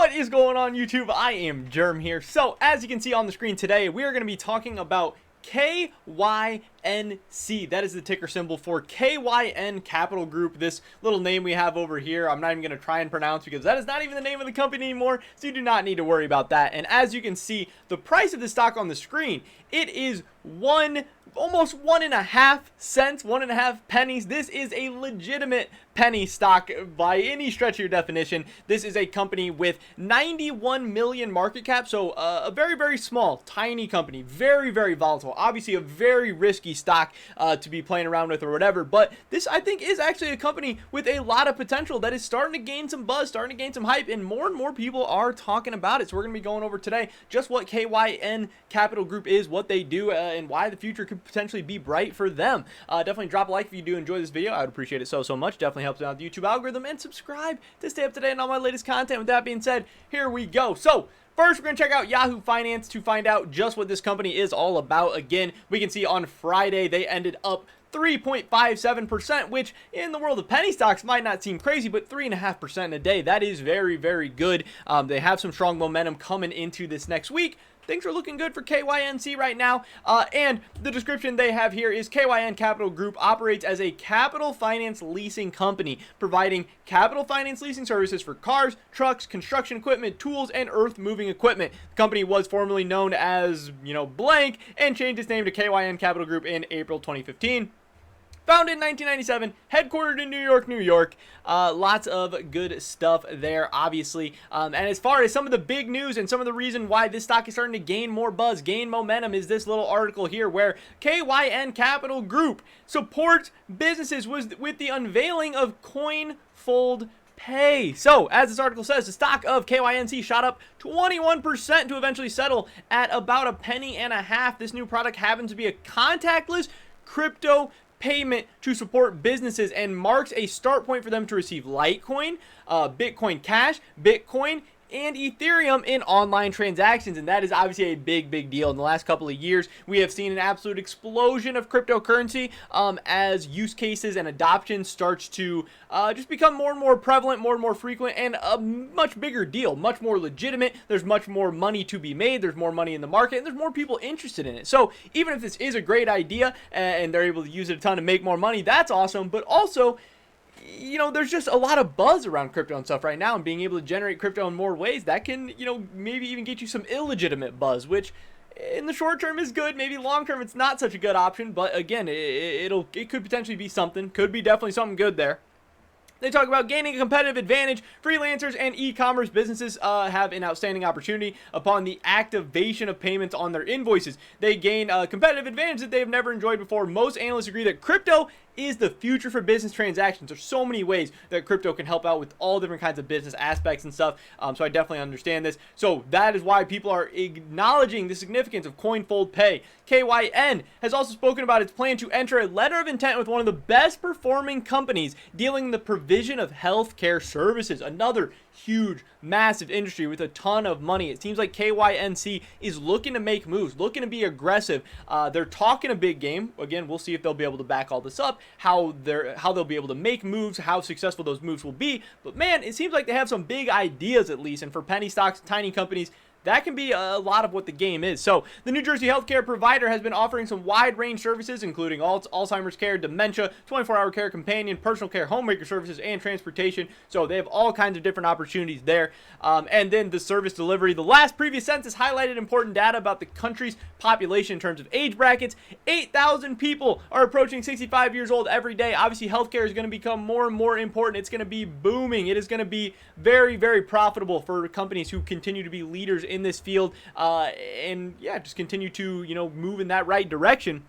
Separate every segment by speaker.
Speaker 1: What is going on, YouTube? I am Germ here. So, as you can see on the screen today, we are going to be talking about KYNC. That is the ticker symbol for KYN Capital Group. This little name we have over here, I'm not even going to try and pronounce because that is not even the name of the company anymore, so you do not need to worry about that. And as you can see, the price of the stock on the screen, it is almost 1.5 cents, 1.5 pennies. This is a legitimate penny stock by any stretch of your definition. This is a company with 91 million market cap, so a very, very small, tiny company, very, very volatile. Obviously a very risky stock to be playing around with or whatever, but this, I think, is actually a company with a lot of potential that is starting to gain some buzz, starting to gain some hype, and more people are talking about it. So we're going to be going over today just what KYN Capital Group is, what they do, and why the future could potentially be bright for them. Definitely drop a like if you do enjoy this video. I would appreciate it so much. Definitely helps out the YouTube algorithm, and subscribe to stay up to date on all my latest content. With that being said, here we go. So first, we're going to check out Yahoo Finance to find out just what this company is all about. Again, we can see on Friday they ended up 3.57%, which in the world of penny stocks might not seem crazy, but 3.5% in a day, that is very, very good. They have some strong momentum coming into this next week. Things are looking good for KYNC right now, and the description they have here is KYN Capital Group operates as a capital finance leasing company, providing capital finance leasing services for cars, trucks, construction equipment, tools, and earth-moving equipment. The company was formerly known as, blank, and changed its name to KYN Capital Group in April 2015. Founded in 1997, headquartered in New York. Lots of good stuff there, obviously. And as far as some of the big news and some of the reason why this stock is starting to gain more buzz, gain momentum, is this little article here where KYN Capital Group supports businesses with the unveiling of Coinfold Pay. So, as this article says, the stock of KYNC shot up 21% to eventually settle at about a penny and a half. This new product happens to be a contactless crypto payment to support businesses and marks a start point for them to receive Litecoin, Bitcoin Cash, Bitcoin, and Ethereum in online transactions. And that is obviously a big deal. In the last couple of years, we have seen an absolute explosion of cryptocurrency as use cases and adoption starts to just become more and more prevalent, more and more frequent, and a much bigger deal, much more legitimate. There's much more money to be made, there's more money in the market, and there's more people interested in it. So even if this is a great idea and they're able to use it a ton to make more money, that's awesome. But also, there's just a lot of buzz around crypto and stuff right now, and being able to generate crypto in more ways that can, maybe even get you some illegitimate buzz, which in the short term is good. Maybe long term it's not such a good option, but again, it could potentially be something, could be definitely something good there. They talk about gaining a competitive advantage. Freelancers and e-commerce businesses have an outstanding opportunity upon the activation of payments on their invoices. They gain a competitive advantage that they have never enjoyed before. Most analysts agree that crypto is the future for business transactions. There's so many ways that crypto can help out with all different kinds of business aspects and stuff. So I definitely understand this. So that is why people are acknowledging the significance of Coinfold Pay. KYN has also spoken about its plan to enter a letter of intent with one of the best performing companies dealing in the provision of healthcare services. Another huge, massive industry with a ton of money. It seems like KYNC is looking to make moves, looking to be aggressive. They're talking a big game. Again, we'll see if they'll be able to back all this up, how they'll be able to make moves, how successful those moves will be. But man, it seems like they have some big ideas at least. And for penny stocks, tiny companies, that can be a lot of what the game is. So the New Jersey healthcare provider has been offering some wide range services, including Alzheimer's care, dementia, 24-hour care companion, personal care, homemaker services, and transportation. So they have all kinds of different opportunities there. And then the service delivery. The last previous census highlighted important data about the country's population in terms of age brackets. 8,000 people are approaching 65 years old every day. Obviously, healthcare is going to become more and more important. It's going to be booming. It is going to be very, very profitable for companies who continue to be leaders in this field, and yeah, just continue to move in that right direction.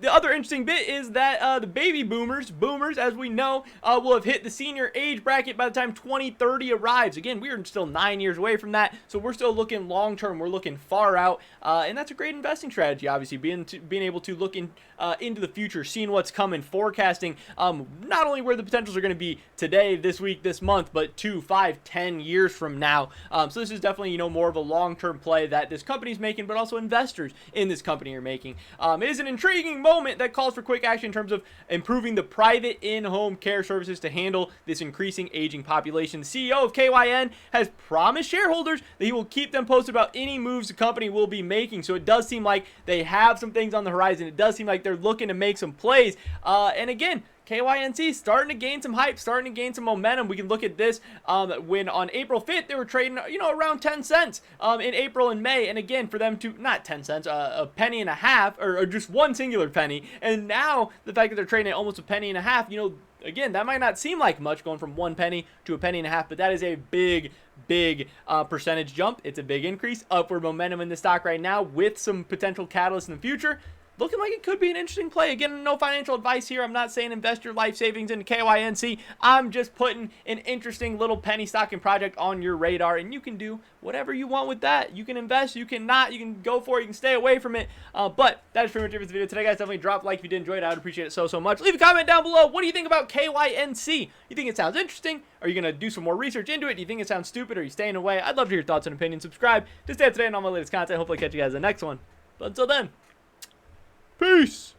Speaker 1: The other interesting bit is that the baby boomers, as we know, will have hit the senior age bracket by the time 2030 arrives. Again, we are still 9 years away from that, so we're still looking long term. We're looking far out, and that's a great investing strategy. Obviously, being able to look into the future, seeing what's coming, forecasting not only where the potentials are going to be today, this week, this month, but 2, 5, 10 years from now. So this is definitely more of a long term play that this company's making, but also investors in this company are making. It is an intriguing moment that calls for quick action in terms of improving the private in-home care services to handle this increasing aging population. The CEO of KYN has promised shareholders that he will keep them posted about any moves the company will be making. So it does seem like they have some things on the horizon. It does seem like they're looking to make some plays. And again, KYNC starting to gain some hype, starting to gain some momentum. We can look at this when on April 5th, they were trading, around 10 cents in April and May. And again, for them to, not 10 cents, a penny and a half, or just one singular penny. And now the fact that they're trading at almost a penny and a half, again, that might not seem like much going from 1 penny to a penny and a half, but that is a big percentage jump. It's a big increase. Upward momentum in the stock right now with some potential catalysts in the future. Looking like it could be an interesting play. Again, no financial advice here. I'm not saying invest your life savings into KYNC. I'm just putting an interesting little penny stocking project on your radar, and you can do whatever you want with that. You can invest, you can not, you can go for it, you can stay away from it. But that is pretty much it for the video today, guys. Definitely drop a like if you did enjoy it. I would appreciate it so much. Leave a comment down below. What do you think about KYNC? You think it sounds interesting? Are you going to do some more research into it? Do you think it sounds stupid? Are you staying away? I'd love to hear your thoughts and opinions. Subscribe to stay up to date on all my latest content. Hopefully catch you guys in the next one. But until then, peace.